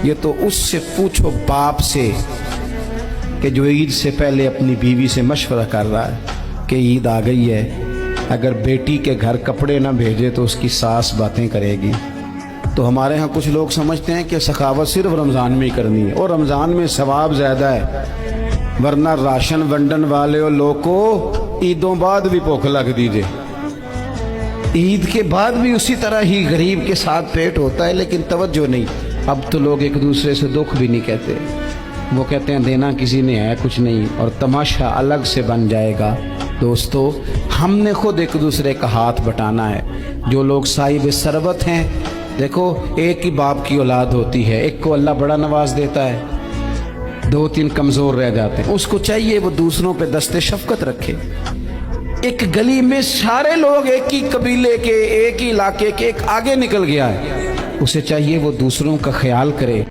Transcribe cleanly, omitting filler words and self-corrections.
یہ تو اس سے پوچھو باپ سے کہ جو عید سے پہلے اپنی بیوی سے مشورہ کر رہا ہے کہ عید آ گئی ہے، اگر بیٹی کے گھر کپڑے نہ بھیجے تو اس کی ساس باتیں کرے گی۔ تو ہمارے ہاں کچھ لوگ سمجھتے ہیں کہ سخاوت صرف رمضان میں ہی کرنی ہے، اور رمضان میں ثواب زیادہ ہے، ورنہ راشن ونڈن والے لوگ کو عیدوں بعد بھی بھوک لگ دیجئے، عید کے بعد بھی اسی طرح ہی غریب کے ساتھ پیٹ ہوتا ہے، لیکن توجہ نہیں۔ اب تو لوگ ایک دوسرے سے دکھ بھی نہیں کہتے، وہ کہتے ہیں دینا کسی نے ہے کچھ نہیں، اور تماشا الگ سے بن جائے گا۔ دوستو، ہم نے خود ایک دوسرے کا ہاتھ بٹانا ہے۔ جو لوگ صاحب ثروت ہیں، دیکھو ایک ہی باپ کی اولاد ہوتی ہے، ایک کو اللہ بڑا نواز دیتا ہے، 2-3 کمزور رہ جاتے ہیں، اس کو چاہیے وہ دوسروں پہ دست شفقت رکھے۔ ایک گلی میں سارے لوگ ایک ہی قبیلے کے، ایک ہی علاقے کے، ایک آگے نکل گیا ہے، اسے چاہیے وہ دوسروں کا خیال کرے۔